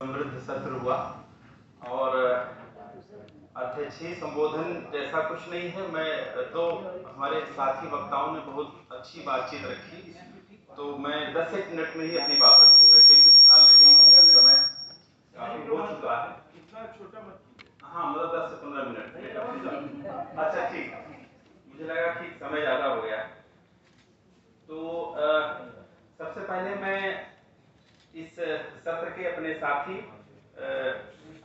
समृद्ध सत्र हुआ और अध्यक्ष ही संबोधन जैसा कुछ नहीं है। मैं तो हमारे साथी वक्ताओं ने बहुत अच्छी बातचीत रखी, तो मैं 10 मिनट में ही अपनी बात रखूंगा क्योंकि ऑलरेडी समय काफी हो चुका है। इतना छोटा मत कीजिए। हाँ, मतलब 10 से 15 मिनट। अच्छा, ठीक, मुझे लगा कि समय ज्यादा हो गया। तो सबसे पहले मैं इस सत्र के अपने साथी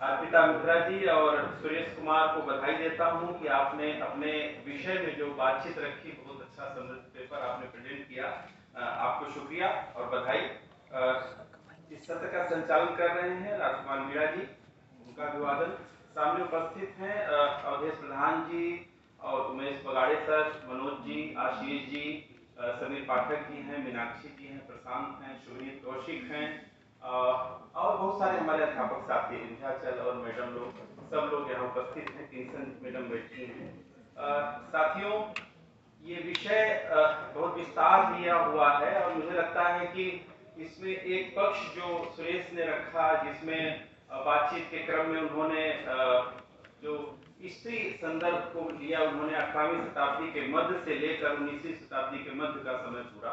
अर्पिता मित्रा जी और सुरेश कुमार को बधाई देता हूं कि आपने अपने विषय में जो बातचीत रखी, बहुत अच्छा समृद्ध पेपर आपने प्रेजेंट किया। आपको शुक्रिया और बधाई। इस सत्र का संचालन कर रहे हैं राजकुमार मीणा जी, उनका अभिवादन। सामने उपस्थित हैं अवधेश प्रधान जी और उमेश बगाड़े सर, मनोज जी, आशीष जी, समीर पाठक जी हैं, मीनाक्षी जी हैं, प्रशांत हैं, शुभनीत कौशिक हैं और बहुत सारे हमारे अध्यापक साथी, विंध्याचल और मैडम लोग, सब लोग यहाँ उपस्थित हैं। किंसन मैडम बैठी हैं। साथियों, ये विषय बहुत विस्तार लिया हुआ है और मुझे लगता है कि इसमें एक पक्ष जो सुरेश ने रखा, जिसमें बातचीत के क्रम में उन्होंने जो स्त्री संदर्भ को लिया, उन्होंने 18वीं शताब्दी के मध्य से लेकर 19वीं शताब्दी के मध्य का समय पूरा,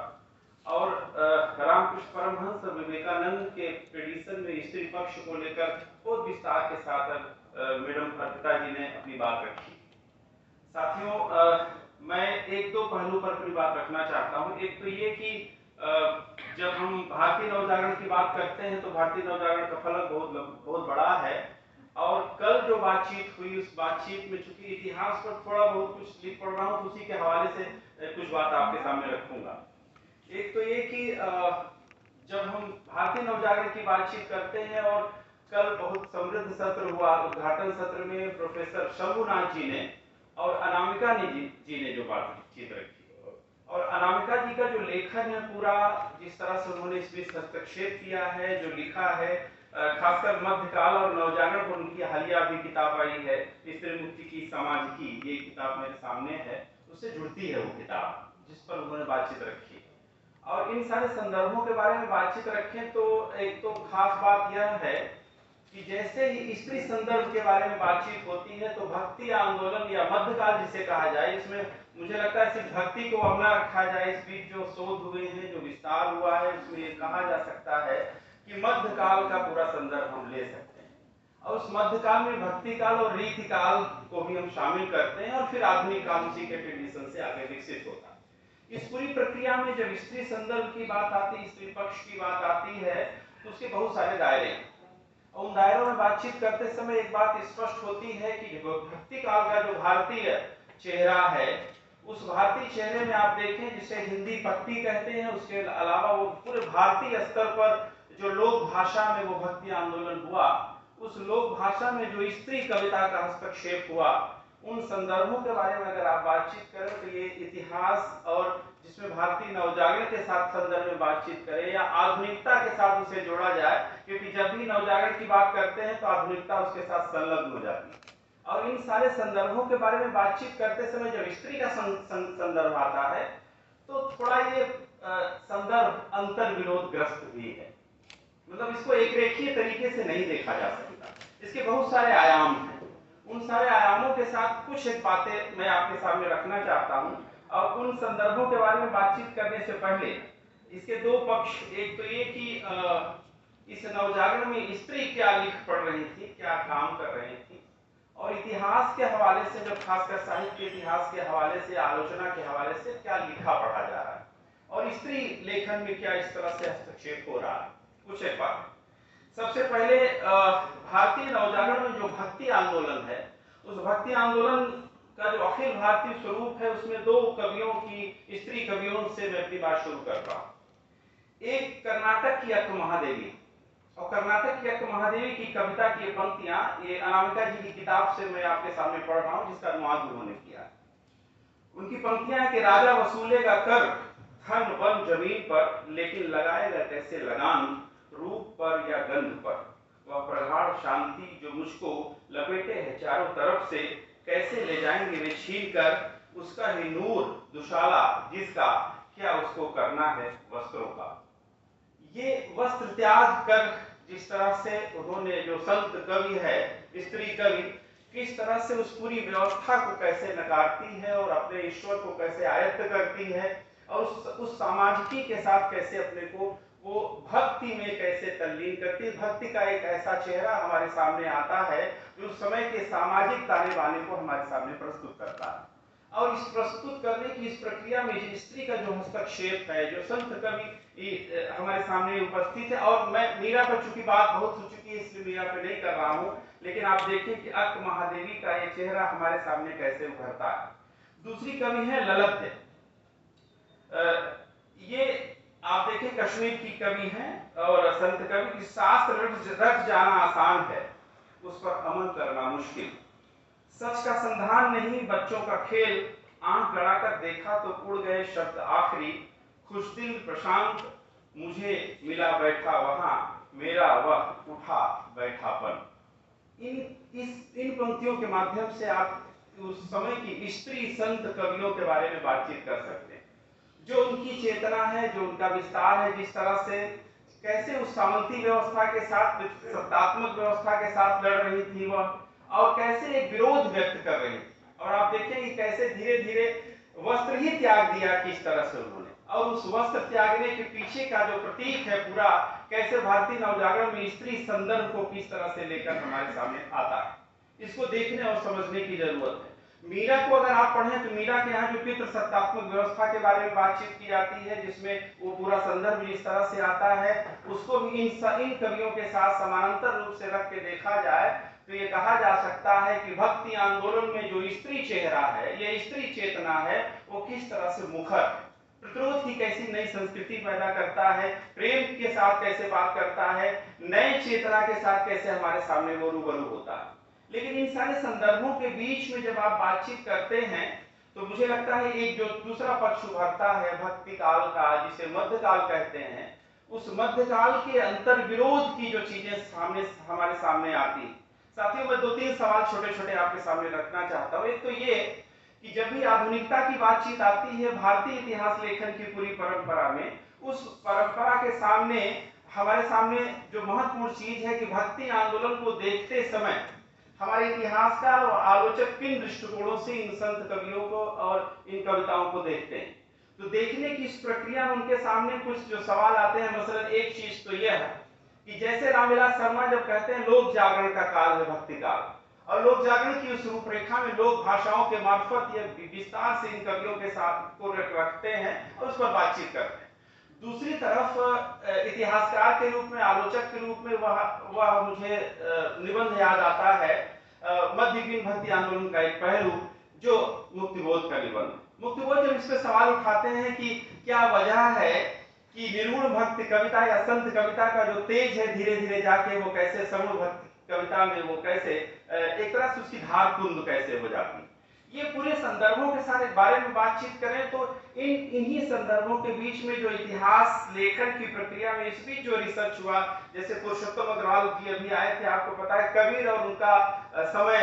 और रामकृष्ण परमहंस और विवेकानंद के ट्रेडिशन में स्त्री पक्ष को लेकर बहुत विस्तार के साथ मैडम अर्पिता जी ने अपनी बात रखी। साथियों, मैं एक दो पहलू पर अपनी बात रखना चाहता हूं। एक तो ये कि जब हम भारतीय नवजागरण की बात करते हैं तो भारतीय नवजागरण का फलक बहुत बड़ा है, और कल जो बातचीत हुई उस बातचीत में चूंकि इतिहास पर थोड़ा बहुत कुछ लिख पढ़ रहा हूं, तो उसी के हवाले से कुछ बात आपके सामने रखूंगा। एक तो ये कि जब हम भारतीय नवजागरण की बातचीत करते हैं, और कल बहुत समृद्ध सत्र हुआ, उद्घाटन सत्र में प्रोफेसर शंभुनाथ जी ने और अनामिका जी ने जो बातचीत रखी, और अनामिका जी का जो लेखन है पूरा, जिस तरह से उन्होंने इसमें हस्तक्षेप किया है, जो लिखा है, खासकर मध्यकाल और नवजागरण पर उनकी हालिया भी किताब आई है, स्त्री मुक्ति की समाज की, ये किताब मेरे सामने है, उससे जुड़ती है वो किताब जिस पर उन्होंने बातचीत रखी। और इन सारे संदर्भों के बारे में बातचीत रखें तो एक तो खास बात यह है कि जैसे ही स्त्री संदर्भ के बारे में बातचीत होती है तो भक्ति आंदोलन या मध्यकाल जिसे कहा जाए, इसमें मुझे लगता है सिर्फ भक्ति को अब न रखा जाए। इस बीच जो शोध हुए हैं, जो विस्तार हुआ है, उसमें ये कहा जा सकता है कि मध्यकाल का पूरा संदर्भ हम ले सकते हैं, और उस मध्यकाल में भक्ति काल और रीति काल को भी हम शामिल करते हैं, और फिर आधुनिक काल उसी के ट्रेडिशन से आगे विकसित होता है। इस पूरी प्रक्रिया में जब स्त्री संदर्भ की बात आती है, स्त्री पक्ष की बात आती है, तो उसके बहुत सारे दायरे हैं, और उन दायरों में बातचीत करते समय एक बात स्पष्ट होती है कि भक्ति काल का जो भारतीय चेहरा है, उस भारतीय चेहरे में आप देखें जिसे हिंदी पट्टी कहते हैं, उसके अलावा वो पूरे भारतीय स्तर पर जो लोक भाषा में वो भक्ति आंदोलन हुआ, उस लोक भाषा में जो स्त्री कविता का हस्तक्षेप हुआ, उन संदर्भों के बारे में अगर आप बातचीत करें तो ये इतिहास, और जिसमें भारतीय नवजागरण के साथ संदर्भ में बातचीत करें या आधुनिकता के साथ उसे जोड़ा जाए, क्योंकि जब भी नवजागरण की बात करते हैं तो आधुनिकता उसके साथ संलग्न हो जाती है। और इन सारे संदर्भों के बारे में बातचीत करते समय जब स्त्री का संदर्भ आता है तो थोड़ा ये संदर्भ अंतर विरोधग्रस्त भी है, मतलब इसको एक रेखीय तरीके से नहीं देखा जा सकता, इसके बहुत सारे आयाम हैं। उन सारे आयामों के साथ कुछ एक बातें मैं आपके सामने रखना चाहता हूं, और उन संदर्भों के बारे में बातचीत करने से पहले इसके दो पक्ष, एक तो ये कि इस नवजागरण में स्त्री क्या लिख पढ़ रही थी, क्या काम कर रही थी, और इतिहास के हवाले से, जब खासकर साहित्य के इतिहास के हवाले से, आलोचना के हवाले से क्या लिखा पढ़ा जा रहा है, और स्त्री लेखन में क्या इस तरह से हस्तक्षेप हो रहा है। कुछ एक बात, सबसे पहले भारतीय नवजागरण में जो भक्ति आंदोलन है, उस भक्ति आंदोलन का जो अखिल भारतीय स्वरूप है, उसमें दो कवियों की, स्त्री कवियों से मैं अपनी बात शुरू करता हूं। एक कर्नाटक की अक्क महादेवी, और कर्नाटक की अक्क महादेवी की कविता की पंक्तियां, ये अनामिका जी की किताब से मैं आपके सामने पढ़ रहा हूं, जिसका अनुवाद उन्होंने किया। उनकी पंक्तियां कि राजा वसूलेगा कर धन वन जमीन पर, लेकिन लगाएगा कैसे लगान रूप पर या गंध पर, वह प्रगाढ़ शांति जो मुझको लपेटे है चारों तरफ से, कैसे ले जाएंगे वे छीन कर उसका ही नूर दुशाला जिसका, क्या उसको करना है वस्त्रों का। ये वस्त्र त्याग कर जिस तरह से उन्होंने, जो संत कवि है, स्त्री कवि, किस तरह से उस पूरी व्यवस्था को कैसे नकारती है और अपने ईश्वर को कैसे आयत्त करती है, और उस सामाजिकी के साथ कैसे अपने को वो भक्ति में कैसे तल्लीन करती है। भक्ति का एक ऐसा चेहरा हमारे सामने आता है जो उस समय के सामाजिक ताने बाने को हमारे सामने प्रस्तुत करता है। और इस प्रस्तुत करने की इस प्रक्रिया में स्त्री का जो हस्तक्षेप है, जो संत कवि हमारे सामने उपस्थित है, और मैं मीरा पर चूंकि बात बहुत हो चुकी है इसलिए मीरा पे नहीं कर रहा हूं, लेकिन आप देखिए कि अक्क महादेवी का ये चेहरा हमारे सामने कैसे उभरता है। दूसरी कवि है ललत्य। ये आप देखिए कश्मीर की कवि हैं और संत कवि की शास्त्र रख जाना आसान है, उस पर अमल करना मुश्किल। सच का संधान नहीं बच्चों का खेल, आंख गड़ाकर देखा तो उड़ गए शब्द आखिरी, खुश दिल प्रशांत मुझे मिला बैठा वहां, मेरा वह उठा बैठापन। इन पंक्तियों के माध्यम से आप उस समय की स्त्री संत कवियों के बारे में बातचीत कर सकते हैं, जो उनकी चेतना है, जो उनका विस्तार है, जिस तरह से कैसे उस सामंती व्यवस्था के साथ, सत्तात्मक व्यवस्था के साथ लड़ रही थी वह, और कैसे एक विरोध व्यक्त कर रही थी। और आप देखें कि कैसे धीरे धीरे वस्त्र ही त्याग दिया किस तरह से उन्होंने, और उस वस्त्र त्यागने के पीछे का जो प्रतीक है पूरा, कैसे भारतीय नवजागरण में स्त्री संदर्भ को किस तरह से लेकर हमारे सामने आता है, इसको देखने और समझने की जरूरत है। मीरा को अगर आप पढ़ें तो मीरा के यहाँ जो पितृ सत्तात्मक व्यवस्था के बारे में बातचीत की जाती है, जिसमें वो पूरा संदर्भ जिस तरह से आता है, उसको भी इन कवियों के साथ समानांतर रूप से रख के देखा जाए तो ये कहा जा सकता है कि भक्ति आंदोलन में जो स्त्री चेहरा है, ये स्त्री चेतना है, वो किस तरह से मुखर प्रतिरोध की कैसी नई संस्कृति पैदा करता है, प्रेम के साथ कैसे बात करता है, नए चेतना के साथ कैसे हमारे सामने वो रूबरू होता है। लेकिन इन सारे संदर्भों के बीच में जब आप बातचीत करते हैं तो मुझे लगता है एक जो दूसरा पक्ष उभरता है भक्ति काल का, जिसे मध्यकाल कहते हैं, उस मध्यकाल के अंतर विरोध की जो चीजें हमारे सामने आती। साथियों, मैं 2-3 सवाल छोटे छोटे आपके सामने रखना चाहता हूं। एक तो ये कि जब भी आधुनिकता की बातचीत आती है भारतीय इतिहास लेखन की पूरी परंपरा में, उस परंपरा के सामने हमारे सामने जो महत्वपूर्ण चीज है कि भक्ति आंदोलन को देखते समय हमारे इतिहासकार और आलोचक किन दृष्टिकोणों से इन संत कवियों को और इन कविताओं को देखते हैं। तो देखने की इस प्रक्रिया में उनके सामने कुछ जो सवाल आते हैं, मसलन एक चीज तो यह है कि जैसे रामविलास शर्मा जब कहते हैं लोक जागरण का काल है भक्ति काल, और लोक जागरण की उस रूपरेखा में लोक भाषाओं के मार्फत या विस्तार से इन कवियों के साथ को रखते हैं और उस पर बातचीत करते हैं। दूसरी तरफ इतिहासकार के रूप में, आलोचक के रूप में वह मुझे निबंध याद आता है मध्ययुगीन भक्ति आंदोलन का एक पहलू, जो मुक्तिबोध का निबंध। मुक्तिबोध जब इस पर सवाल उठाते हैं कि क्या वजह है कि निर्गुण भक्ति कविता या संत कविता का जो तेज है धीरे धीरे जाके वो कैसे सगुण भक्ति कविता में वो कैसे एक तरह से उसकी धार कुंद कैसे हो जाती। ये पूरे संदर्भों के साथ बारे में बातचीत करें तो इन्हीं संदर्भों के बीच में जो इतिहास लेखन की प्रक्रिया में इस बीच जो रिसर्च हुआ, जैसे पुरुषोत्तम अग्रवाल जी अभी आए थे, आपको पता है कबीर और उनका समय,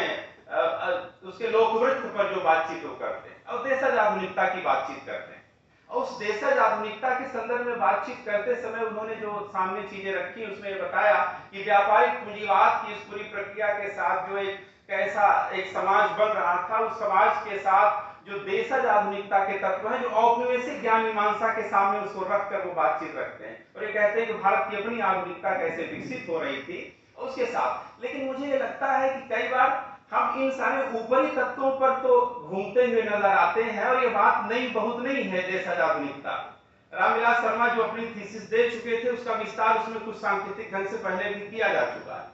उसके लोकवृत्त पर जो बातचीत वो करते हैं और देशज आधुनिकता की बातचीत करते हैं। और उस देशज आधुनिकता के संदर्भ में बातचीत करते समय उन्होंने जो सामने चीजें रखी उसमें बताया कि व्यापारिक पूंजीवाद की इस पूरी प्रक्रिया के साथ जो एक कैसा एक समाज बन रहा था, उस समाज के साथ जो देशज आधुनिकता के तत्व हैं, जो औपनिवेशिक ज्ञान मीमांसा के सामने उसको रखकर वो बातचीत रखते हैं और ये कहते हैं कि भारत की अपनी आधुनिकता कैसे विकसित हो रही थी उसके साथ। लेकिन मुझे ये लगता है कि कई बार हम इन सारे ऊपरी तत्वों पर तो घूमते हुए नजर आते हैं और ये बात नई बहुत नहीं है देशज आधुनिकता। रामविलास शर्मा जो अपनी थीसिस दे चुके थे उसका विस्तार उसमें कुछ सांकेतिक ढंग से पहले भी किया जा चुका है।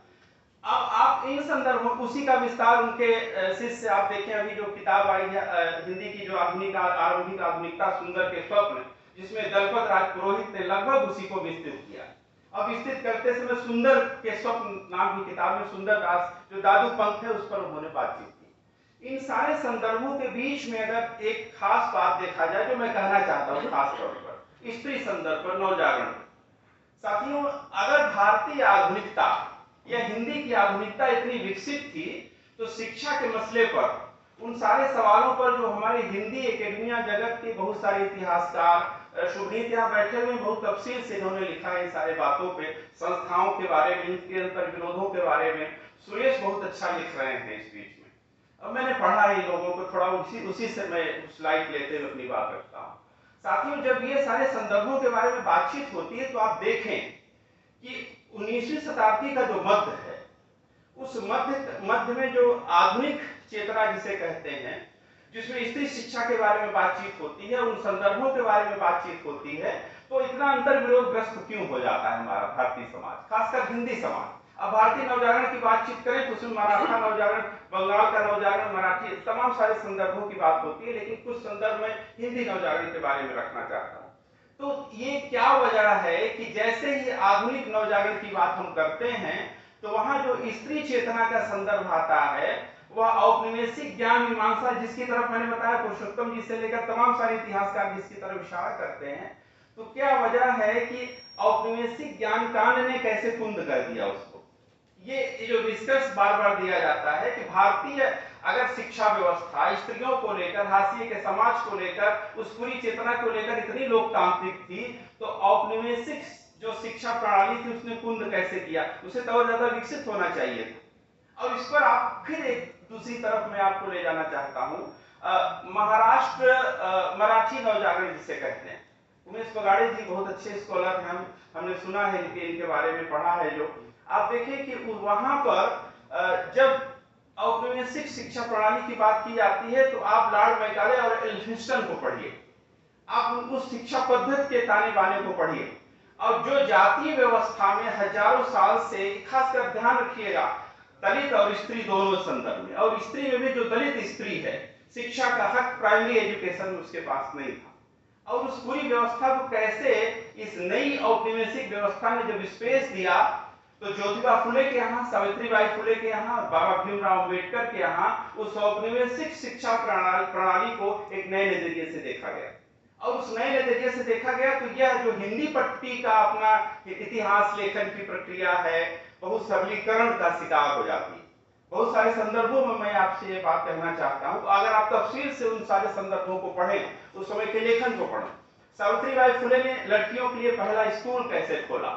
अब आप इन संदर्भों उसी का विस्तार उनके शिष्य आप देखें, अभी जो किताब आई है हिंदी की जो आरंभिक आधुनिकता सुंदर के स्वप्न, जिसमें दलपत राज पुरोहित ने लगभग उसी को विस्तृत किया। अब विस्तृत करते समय सुंदर के स्वप्न नाम की किताब में सुंदर दास जो दादू पंथ है उस पर उन्होंने बातचीत की। इन सारे संदर्भों के बीच में अगर एक खास बात देखा जाए जो मैं कहना चाहता हूँ, खास तौर पर स्त्री संदर्भ पर नवजागरण। साथियों, अगर भारतीय आधुनिकता या हिंदी की आधुनिकता इतनी विकसित थी तो शिक्षा के मसले पर उन सारे सवालों पर जो हमारे हिंदी एकेडमिया जगत के बहुत सारे इतिहासकार, शुभनीत यहाँ बैठे हुए बहुत तफसील से इन्होंने लिखा है इन सारे बातों पे, संस्थाओं के बारे में, इनके अंतर विरोधों के बारे में। सुरेश बहुत अच्छा लिख रहे हैं इस बीच में। अब मैंने पढ़ा है इन लोगों को, थोड़ा उसी से मैं स्लाइड लेते हुए अपनी बात रखता हूँ। साथियों, जब ये सारे संदर्भों के बारे में बातचीत होती है तो आप देखें कि 19वीं शताब्दी का जो मध्य है, उस मध्य में जो आधुनिक चेतना जिसे कहते हैं, जिसमें स्त्री शिक्षा के बारे में बातचीत होती है, उन संदर्भों के बारे में बातचीत होती है, तो इतना अंतर्विरोध ग्रस्त क्यों हो जाता है हमारा भारतीय समाज, खासकर हिंदी समाज। अब भारतीय नवजागरण की बातचीत करें तो उसमें मराठा नवजागरण, बंगाल का नवजागरण, मराठी, तमाम सारे संदर्भों की बात होती है, लेकिन कुछ संदर्भ में हिंदी नवजागरण के बारे में रखना चाहता हूं। तो ये क्या वजह है कि जैसे ही आधुनिक नवजागरण की बात हम करते हैं तो वहां जो स्त्री चेतना का संदर्भ आता है वह औपनिवेशिक ज्ञान मीमांसा, जिसकी तरफ मैंने बताया पुरुषोत्तम जी से लेकर तमाम सारे इतिहासकार जिसकी तरफ इशारा करते हैं, तो क्या वजह है कि औपनिवेशिक ज्ञान कांड ने कैसे कुंद कर दिया उसको। ये जो डिस्कस बार बार दिया जाता है कि भारतीय अगर शिक्षा व्यवस्था स्त्रियों को लेकर, हाशिए के समाज को लेकर, उस पूरी चेतना को लेकर इतनी लोकतांत्रिक थी, तो औपनिवेशिक जो शिक्षा प्रणाली थी उसने कुंद कैसे किया, उसे तो और ज्यादा विकसित होना चाहिए था। और इस पर आप फिर एक दूसरी तरफ मैं आपको ले जाना चाहता हूं। महाराष्ट्र मराठी नवजागरण जिसे कहते हैं, उमेश बगाड़े जी बहुत अच्छे स्कॉलर हैं, हमने सुना है इनके बारे में, पढ़ा है। जो आप देखें कि वहां पर जब औपनिवेशिक शिक्षा प्रणाली की बात की जाती है तो आप लॉर्ड मैकाले और एल्फिंस्टन को पढ़िए, आप उस शिक्षा पद्धति के ताने बाने को पढ़िए, और जो जातीय व्यवस्था में हजारों साल से, खासकर ध्यान रखिएगा दलित और स्त्री दोनों संदर्भ में, और स्त्री में भी जो दलित स्त्री है, शिक्षा का हक, प्राइमरी एजुकेशन में उसके पास नहीं था, और उस पूरी व्यवस्था को कैसे इस नई औपनिवेशिक व्यवस्था ने जब स्पेस दिया, तो ज्योतिबा फुले के यहाँ, सावित्रीबाई फुले के यहाँ, बाबा भीमराव अंबेडकर के यहाँ उस औपनिवेशिक शिक्षा प्रणाली को एक नए नजरिए से देखा गया, और उस नए नजरिए से देखा गया तो यह जो हिंदी पट्टी का अपना इतिहास लेखन की प्रक्रिया है, बहुत सरलीकरण का शिकार हो जाती है। बहुत सारे संदर्भों में मैं आपसे ये बात कहना चाहता हूं, अगर आप तफसील से उन सारे संदर्भों को पढ़ें, उस समय के लेखन को पढ़ें। सावित्रीबाई फुले ने लड़कियों के लिए पहला स्कूल कैसे खोला,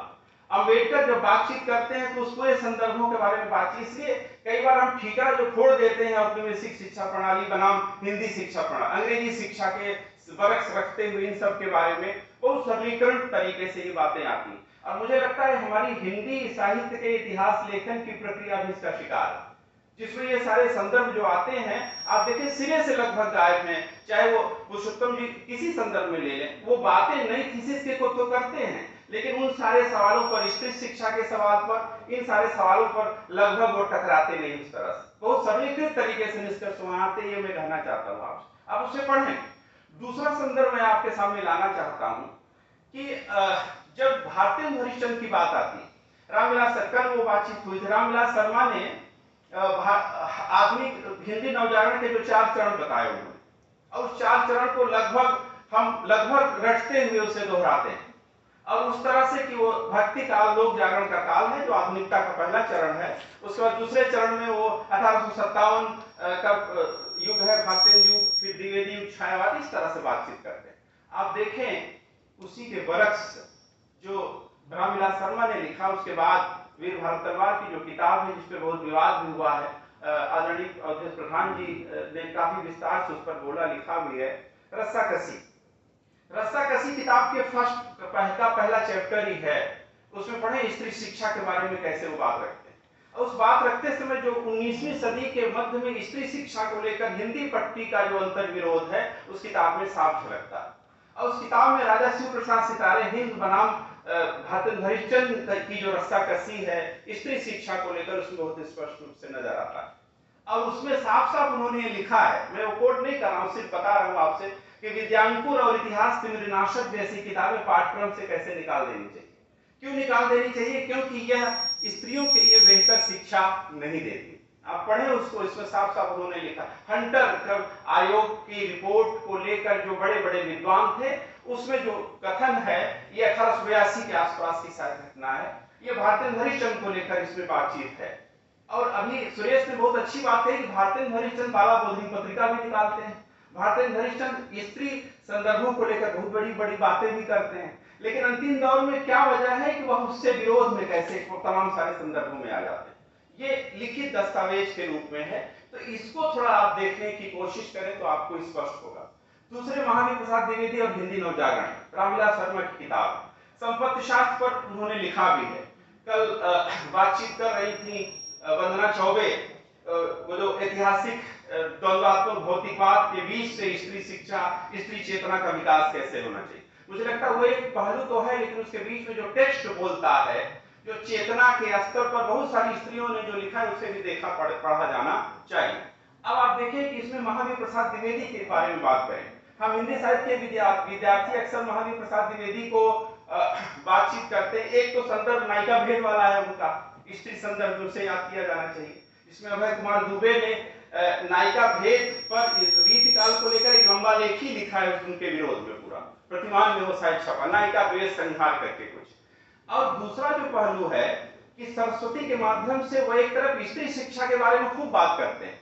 अंबेडकर जब बातचीत करते हैं तो उस पूरे संदर्भों के बारे में बातचीत, इसलिए कई बार हम ठीकरा जो फोड़ देते हैं औपनिवेशिक शिक्षा प्रणाली बनाम हिंदी शिक्षा प्रणाली, अंग्रेजी शिक्षा के बरक्स रखते हुए, इन सब के बारे में बहुत सरलीकरण तरीके से ये बातें आती हैं। और मुझे लगता है हमारी हिंदी साहित्य के इतिहास लेखन की प्रक्रिया भी इसका शिकार है, जिसमें ये सारे संदर्भ जो आते हैं, आप देखिए सिरे से लगभग गायब हैं। चाहे वो पुरुषोत्तम जी किसी संदर्भ में ले लें, वो बातें नई थीसिस के को तो करते हैं, लेकिन उन सारे सवालों पर, स्त्री शिक्षा के सवाल पर, इन सारे सवालों पर लगभग वो टकराते नहीं उस तरह से, बहुत सरलीकृत तरीके से निष्कर्ष वहां आते, ये मैं कहना चाहता हूँ आपसे, आप उसे पढ़ें। दूसरा संदर्भ मैं आपके सामने लाना चाहता हूँ कि जब भारतेंदु हरिश्चंद्र की बात आती, रामविलास कल वो बातचीत हुई थी, रामविलास शर्मा ने आधुनिक हिंदी नवजागरण के जो 4 चरण बताए उन्होंने, और उस 4 चरण को हम लगभग रटते हुए उसे दोहराते हैं, और उस तरह से कि वो भक्ति काल, लोक जागरण का काल है जो आधुनिकता का पहला चरण है। उसके बाद दूसरे चरण में वो 1857 का युग है, भारतेंदु युग, फिर द्विवेदी युग, छायावाद, इस तरह से बातचीत करते हैं। आप देखें उसी के बरक्स जो रामविलास शर्मा ने लिखा, उसके बाद वीर भारत तलवार की जो किताब है, जिसपे बहुत विवाद भी हुआ है, आदरणीय अवधेश प्रधान जी ने काफी विस्तार से उस पर बोला, लिखा भी है, रस्साकसी। रस्साकसी किताब के पहला चैप्टर ही है, उसमें पढ़े स्त्री शिक्षा के बारे में कैसे वो बात रखते हैं, और उस बात रखते समय जो 19वीं सदी के मध्य में स्त्री शिक्षा को लेकर हिंदी पट्टी का जो अंतर्विरोध है, उस किताब में साफ झलकता है। और उस किताब में राजा शिव प्रसाद सितारे हिंद बनाम भारतेंदु हरिश्चंद्र की जो रस्साकसी है स्त्री शिक्षा को लेकर, उसमें बहुत स्पष्ट रूप से नजर आता है। और उसमें साफ साफ उन्होंने लिखा है, मैं वो कोट नहीं कर रहा हूँ, सिर्फ बता रहा हूँ आपसे कि विद्यांकुर और इतिहास तिमिरनाशक जैसी किताबें पाठ्यक्रम से कैसे निकाल देनी चाहिए। क्यों निकाल देनी चाहिए? क्योंकि यह स्त्रियों के लिए बेहतर शिक्षा नहीं देती। आप पढ़ें उसको, इसमें साफ साफ उन्होंने लिखा। हंटर आयोग की रिपोर्ट को लेकर जो बड़े बड़े विद्वान थे, उसमें जो कथन है, ये 1882 के आसपास की शायद घटना है, ये भारतेंदु हरिश्चंद्र को लेकर इसमें बातचीत है और अभी सुरेश ने बहुत अच्छी बात कही कि भारतेंदु हरिश्चंद्र बाला बोधनी पत्रिका भी निकालते हैं। भारतेंदु हरिश्चंद्र स्त्री संदर्भों को लेकर बहुत बड़ी बड़ी बातें भी करते हैं, लेकिन अंतिम दौर में क्या वजह है कि वह उससे विरोध में कैसे तमाम सारे संदर्भों में आ जाते हैं। ये लिखित दस्तावेज के रूप में है, तो इसको थोड़ा आप देखने की कोशिश करें तो आपको स्पष्ट होगा। दूसरे महावीर प्रसाद द्विवेदी और हिंदी नवजागरण, रामविलास शर्मा की किताब, संपत्ति शास्त्र पर उन्होंने लिखा भी है। कल बातचीत कर रही थी वंदना चौबे, वो जो ऐतिहासिक द्वंद्वात्मक भौतिकवाद के बीच से स्त्री शिक्षा, स्त्री चेतना का विकास कैसे होना चाहिए। मुझे लगता है वो एक पहलू तो है, लेकिन उसके बीच में जो टेक्स्ट बोलता है, जो चेतना के स्तर पर बहुत सारी स्त्रियों ने जो लिखा है, उसे भी देखा पढ़ा जाना चाहिए। अब आप देखिए कि इसमें महावीर प्रसाद द्विवेदी के बारे में बात करें। हम हिंदी साहित्य के विद्यार्थी अक्सर महावीर प्रसाद द्विवेदी को बातचीत करते हैं। एक तो संदर्भ नायिका भेद वाला है उनका, स्त्री संदर्भ उसे याद किया जाना चाहिए। इसमें अभय कुमार दुबे ने नायिका भेद पर रीतिकाल को लेकर एक लंबा लेख ही लिखा है उनके विरोध में, पूरा प्रतिमान में वो शायद छपा, नायिका भेद संहार करके कुछ। और दूसरा जो पहलू है कि सरस्वती के माध्यम से वो एक तरफ स्त्री शिक्षा के बारे में खूब बात करते हैं,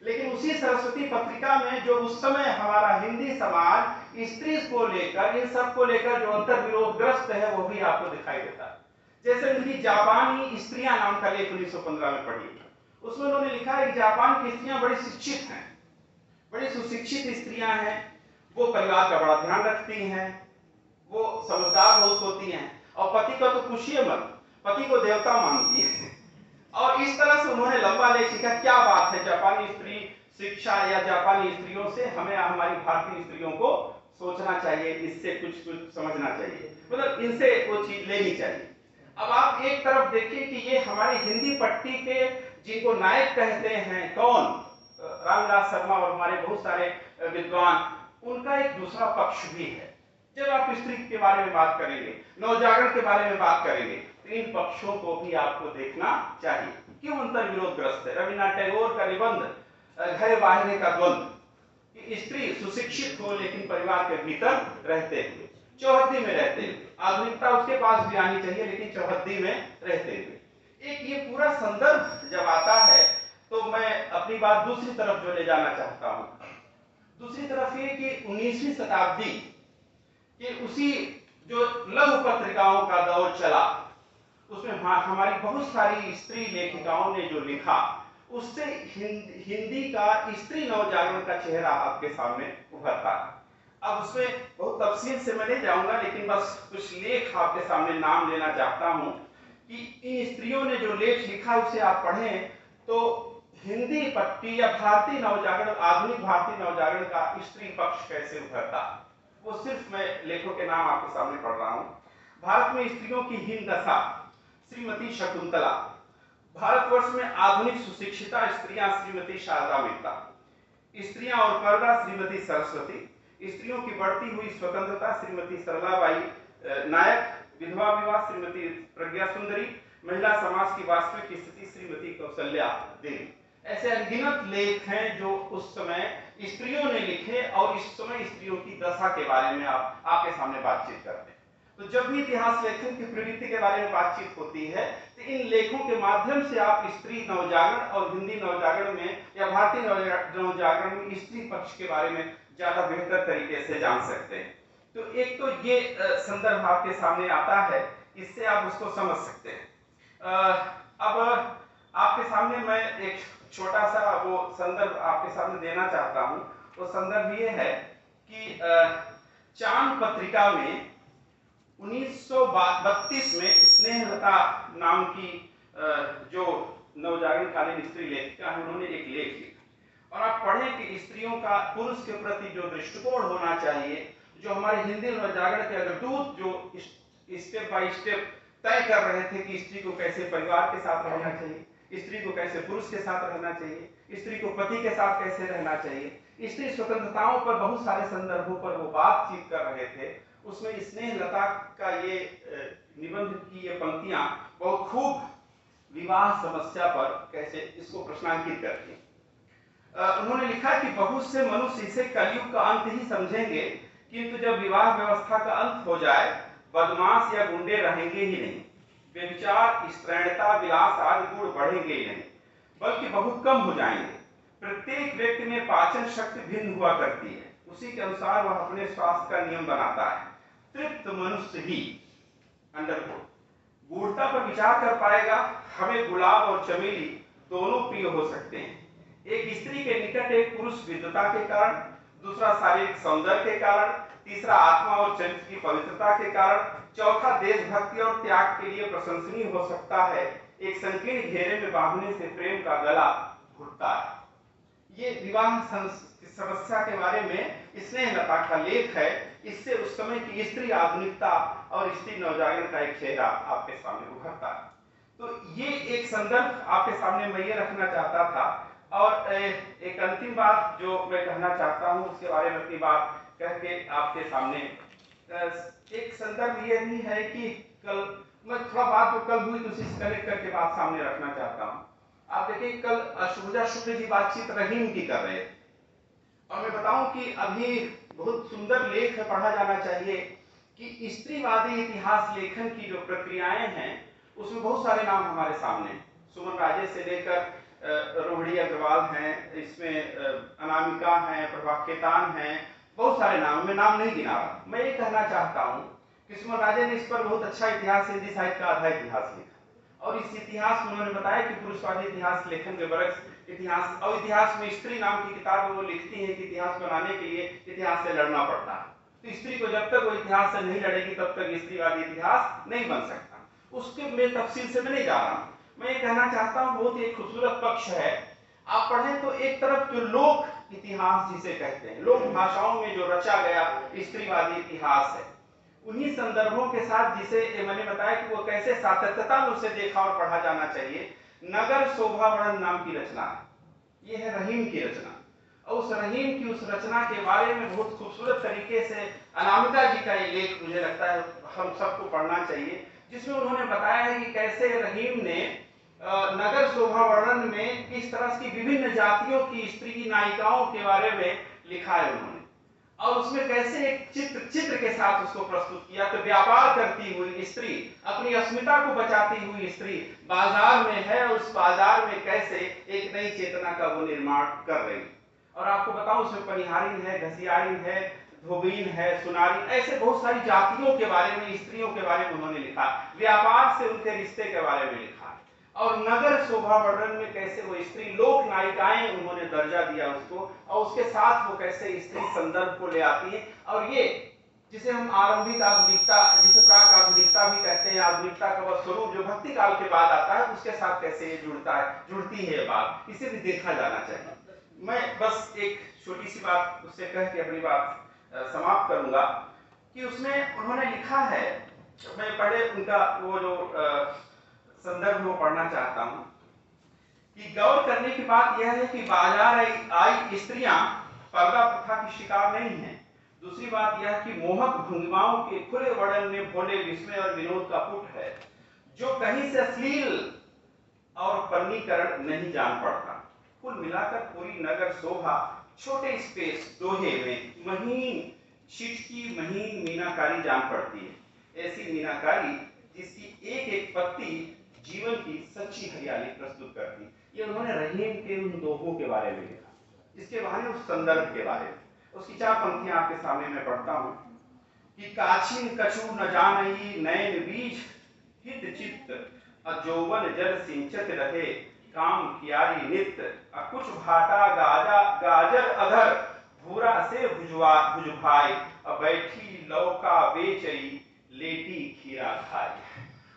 लेकिन उसी सरस्वती पत्रिका में जो उस समय हमारा हिंदी समाज स्त्री को लेकर, इन सब को लेकर जो अंतर विरोधग्रस्त है, वो भी आपको दिखाई देता है। जैसे उनकी जापानी स्त्रियां नाम का लेख 1915 में पढ़ी, उसमें उन्होंने लिखा है कि जापान की स्त्रियां बड़ी शिक्षित हैं, बड़ी सुशिक्षित स्त्रियां हैं, वो परिवार का बड़ा ध्यान रखती हैं, वो समझदार बहुत होती हैं, और पति का तो पूछिए मत, पति को देवता मानती है। और इस तरह से उन्होंने लंबा लेख लिखा। क्या बात है जापानी स्त्री शिक्षा या जापानी स्त्रियों से हमें हमारी भारतीय स्त्रियों को सोचना चाहिए, इससे कुछ कुछ समझना चाहिए, मतलब इनसे वो चीज लेनी चाहिए। अब आप एक तरफ देखिए कि ये हमारी हिंदी पट्टी के जिनको नायक कहते हैं कौन, रामविलास शर्मा और हमारे बहुत सारे विद्वान, उनका एक दूसरा पक्ष भी है। जब आप स्त्री के बारे में बात करेंगे, नवजागरण के बारे में बात करेंगे, तो इन पक्षों को भी आपको देखना चाहिए। क्यों अंतर विरोधग्रस्त है? रविन्द्रनाथ टैगोर का निबंध घर बाहर का द्वंद्व, कि स्त्री सुशिक्षित हो लेकिन परिवार के भीतर रहते हुए, चौहद्दी में रहते हुए, आधुनिकता उसके पास भी आनी चाहिए लेकिन चौहद्दी में रहते हुए। एक ये पूरा संदर्भ जब आता है तो मैं अपनी बात दूसरी तरफ जो ले जाना चाहता हूं, दूसरी तरफ ये कि 19वीं शताब्दी कि उसी जो लघु पत्रिकाओं का दौर चला, उसमें हमारी बहुत सारी स्त्री लेखिकाओं ने जो लिखा, उससे हिंदी का स्त्री नवजागरण का चेहरा आपके सामने उभरता है। अब उसमें बहुत तफसील से मैं नहीं जाऊंगा, लेकिन बस कुछ लेख आपके सामने नाम लेना चाहता हूं कि इन स्त्रियों ने जो लेख लिखा उसे आप पढ़ें तो हिंदी पट्टी या भारतीय नवजागरण, आधुनिक भारतीय नवजागरण का स्त्री पक्ष कैसे उभरता है, वो सिर्फ मैं लेखों के नाम आपके सामने पढ़ रहा हूं। भारत में स्त्रियों की हीन दशा, श्रीमती शकुंतला। भारतवर्ष में आधुनिक सुशिक्षिता स्त्रियां, श्रीमती शारदा मेहता। स्त्रियां और पर्दा, श्रीमती सरस्वती। स्त्रियों की बढ़ती हुई स्वतंत्रता, श्रीमती सरलाबाई नायक। विधवा विवाह, श्रीमती प्रज्ञा सुंदरी। महिला समाज की वास्तविक स्थिति, श्रीमती कौशल्या देवी। ऐसे अनगिनत लेख हैं जो उस समय स्त्रियों ने लिखे और इस समय स्त्रियों की दशा के बारे में आपके सामने बातचीत करते हैं। तो जब भी इतिहास लेखन की प्रवृत्ति के बारे में बातचीत होती है तो इन लेखों के माध्यम से आप स्त्री नवजागरण और हिंदी नवजागरण में या भारतीय नवजागरण में स्त्री पक्ष के बारे में ज्यादा बेहतर तरीके से जान सकते हैं। तो एक तो ये संदर्भ आपके सामने आता है, इससे आप उसको समझ सकते हैं। अब आपके सामने मैं एक छोटा सा वो संदर्भ आपके सामने देना चाहता हूं। वो संदर्भ ये है कि चांद पत्रिका में 1932 में स्नेहलता नाम की जो नवजागरण कालीन स्त्री लेखिका है, उन्होंने एक लेख लिखा और आप पढ़ें कि स्त्रियों का पुरुष के प्रति जो दृष्टिकोण होना चाहिए, जो हमारे हिंदी नवजागरण के अग्रदूत जो स्टेप बाय स्टेप तय कर रहे थे कि स्त्री को कैसे परिवार के साथ रहना चाहिए, स्त्री को कैसे पुरुष के साथ रहना चाहिए, स्त्री को पति के साथ कैसे रहना चाहिए, स्त्री स्वतंत्रताओं पर बहुत सारे संदर्भों पर वो बातचीत कर रहे थे। उसमें स्नेहलता का ये निबंध की ये पंक्तियां बहुत खूब विवाह समस्या पर कैसे इसको प्रश्नांकित करती हैं। उन्होंने लिखा कि बहुत से मनुष्य इसे कलयुग का अंत ही समझेंगे, किंतु जब विवाह व्यवस्था का अंत हो जाए बदमाश या गुंडे रहेंगे ही नहीं, व्यभिचार, स्त्रैणता, विलास आदि गुण बढ़ेंगे ही नहीं। बल्कि बहुत कम हो जाएंगे। प्रत्येक व्यक्ति में पाचन शक्ति भिन्न हुआ करती है, उसी के अनुसार वह अपने स्वास्थ्य का नियम बनाता है। तृप्त मनुष्य ही अंडरकोट गूढ़ता पर विचार कर पाएगा। हमें गुलाब और चमेली दोनों प्रिय हो सकते हैं। एक स्त्री के निकट एक पुरुष विद्वता के कारण, दूसरा शारीरिक सौंदर्य के कारण, तीसरा आत्मा और चरित्र की पवित्रता के कारण, चौथा देशभक्ति और त्याग के लिए प्रशंसनीय हो सकता है। एक संकीर्ण घेरे में बांधने से प्रेम का गला घुटता है। ये विवाह समस्या के बारे में स्नेहलता का लेख है। इससे उस समय की स्त्री आधुनिकता और स्त्री नवजागरण का एक चेहरा आपके सामने उभरता है। तो ये एक संदर्भ आपके सामने मैं ये रखना चाहता था। और एक अंतिम बात जो मैं कहना चाहता हूँ उसके बारे में अपनी बात कह के आपके सामने एक संदर्भ ये भी है कि कल मैं थोड़ा बात जो कल हुई उसी से कनेक्ट करके बात सामने रखना चाहता हूँ। आप देखिए कल शुभजा शुक्ल जी बातचीत रहीम की कर रहे थे और मैं बताऊं कि अभी बहुत सुंदर लेख है, पढ़ा जाना चाहिए कि स्त्रीवादी इतिहास लेखन की जो प्रक्रियाएं हैं उसमें बहुत सारे नाम हमारे सामने, सुमन राजे से लेकर रोहिणी अग्रवाल हैं, इसमें अनामिका हैं, प्रभा खेतान हैं, बहुत सारे नाम, मैं नाम नहीं गिना रहा। मैं ये कहना चाहता हूँ कि सुमन राजे ने इस पर बहुत अच्छा इतिहास, हिंदी साहित्य का आधा इतिहास लिखा और इस इतिहास में उन्होंने बताया कि पुरुषवादी इतिहास लेखन के बरक्स इतिहास और इतिहास में स्त्री नाम की किताब वो लिखती है कि इतिहास बनाने के लिए इतिहास से लड़ना पड़ता है। तो स्त्री को जब तक वो इतिहास से नहीं लड़ेगी तब तक स्त्रीवादी इतिहास नहीं बन सकता। उसके मैं तफसील से मैं नहीं जा रहा हूँ। मैं ये कहना चाहता हूँ बहुत ही खूबसूरत पक्ष है। आप पढ़ें तो एक तरफ जो लोक इतिहास जिसे कहते हैं, लोक भाषाओं में जो रचा गया स्त्रीवादी इतिहास है, उन्हीं संदर्भों के साथ जिसे मैंने बताया कि वो कैसे सातत्यता में उसे देखा और पढ़ा जाना चाहिए। नगर शोभा वर्णन नाम की रचना है, ये है रहीम की रचना और उस रहीम की उस रचना के बारे में बहुत खूबसूरत तरीके से अनामिका जी का ये लेख मुझे लगता है हम सबको पढ़ना चाहिए, जिसमें उन्होंने बताया है कि कैसे रहीम ने नगर शोभा वर्णन में किस तरह की विभिन्न जातियों की स्त्री नायिकाओं के बारे में लिखा है उन्होंने और उसमें कैसे एक चित्र के साथ उसको प्रस्तुत किया। तो व्यापार करती हुई स्त्री, अपनी अस्मिता को बचाती हुई स्त्री बाजार में है और उस बाजार में कैसे एक नई चेतना का वो निर्माण कर रही। और आपको बताऊं उसमें पनिहारिन है, घसियारिन है, धोबीन है, सुनारी, ऐसे बहुत सारी जातियों के बारे में, स्त्रियों के बारे में उन्होंने लिखा, व्यापार से उनके रिश्ते के बारे में लिखा और नगर शोभा वर्णन में कैसे वो स्त्री लोक नायिकाएं उन्होंने दर्जा दिया उसको और उसके साथ वो कैसे स्त्री संदर्भ को ले आती है। और ये जिसे हम आरंभिक आधुनिकता, जिसे प्राक आधुनिकता भी कहते हैं, आधुनिकता का वह स्वरूप जो भक्ति काल के बाद आता है उसके साथ कैसे ये जुड़ता है, जुड़ती है ये बात, इसे भी देखा जाना चाहिए। मैं बस एक छोटी सी बात उससे कह के अपनी बात समाप्त करूंगा कि उसमें उन्होंने लिखा है, मैं पढ़े उनका वो जो संदर्भ वो पढ़ना चाहता हूं कि गौर करने की बात यह है कि बाजार आई स्त्रियां पर्दा प्रथा की शिकार नहीं है। दूसरी बात यह कि मोहक भंगिमाओं के खुले वर्णन में भोले विस्मय और विनोद का पुट है जो कहीं से अश्लील और पन्नीकरण नहीं जान पड़ता। कुल मिलाकर पूरी नगर शोभा छोटे स्पेस दोहे में महीन छिटकी महीन मीनाकारी जान पड़ती है, ऐसी मीनाकारी जिसकी एक एक पत्ती जीवन की सच्ची हरियाली प्रस्तुत करती। ये उन्होंने रहीम के उन दोहों के बारे में लिखा, इसके बारे में उस संदर्भ के बारे में। उसकी 4 पंक्तियां आपके सामने मैं पढ़ता हूं कि काछिन कछु न जानई नैन बीज हित चित्त अजोवन जल सिंचत रहे काम कियारी नित्य कुछ भाटा गाजा गाजर अधर भूरा से भुजभाई बैठी लौका बेचई लेटी खीरा खाई।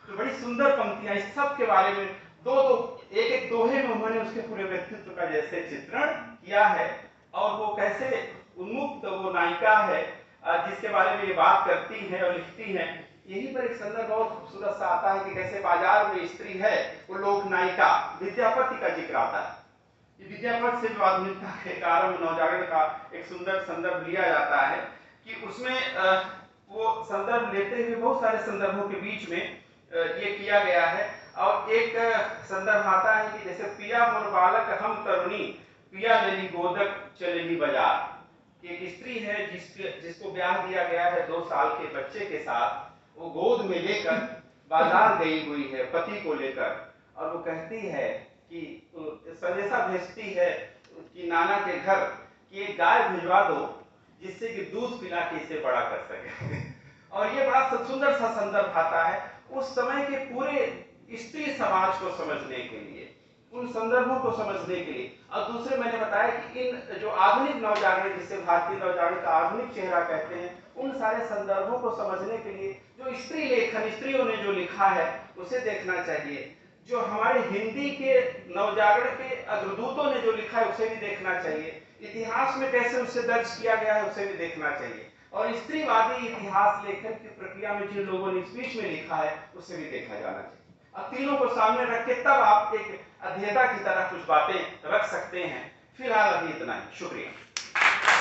तो बड़ी सुंदर पंक्तियां इस सब के बारे में दो एक एक दोहे में उन्होंने उसके पूरे व्यक्तित्व का जैसे चित्रण किया है और वो कैसे उन्मुक्त वो नायिका है जिसके बारे में ये बात करती है और लिखती है। यहीं पर एक संदर्भ बहुत खूबसूरत सा आता है कि कैसे बाजार में स्त्री है वो लोक नायिका विद्यापति का जिक्र आता है। विद्यापति से जो आधुनिकता के कारण नवजागरण का एक सुंदर संदर्भ लिया जाता है कि उसमें वो संदर्भ लेते हुए बहुत सारे संदर्भों के बीच में ये किया गया है। और एक संदर्भ आता है कि जैसे पिया मोर बालक हम तरुणी पिया लेली गोदक चलेली बाजार। एक स्त्री है जिसको ब्याह दिया गया है 2 साल के बच्चे के साथ, वो गोद में लेकर बाजार गई हुई है पति को लेकर और वो कहती है कि संदेशा भेजती है कि नाना के घर कि एक गाय भिजवा दो जिससे कि दूध पिला के इसे बड़ा कर सके और ये बड़ा सुंदर सा संदर्भ आता है उस समय के पूरे स्त्री समाज को समझने के लिए, उन संदर्भों को समझने के लिए। और दूसरे मैंने बताया कि इन जो आधुनिक नवजागरण, जिसे भारतीय नवजागरण का आधुनिक चेहरा कहते हैं, उन सारे संदर्भों को समझने के लिए जो स्त्री लेखन, स्त्रियों ने जो लिखा है उसे देखना चाहिए। जो हमारे हिंदी के नवजागरण के अग्रदूतों ने जो लिखा है उसे भी देखना चाहिए। इतिहास में कैसे उसे दर्ज किया गया है उसे भी देखना चाहिए। और स्त्रीवादी इतिहास लेखन की प्रक्रिया में जिन लोगों ने इस बीच में लिखा है उसे भी देखा जाना चाहिए। अब तीनों को सामने रख के तब आप एक अध्येता की तरह कुछ बातें रख सकते हैं। फिलहाल अभी इतना ही, शुक्रिया।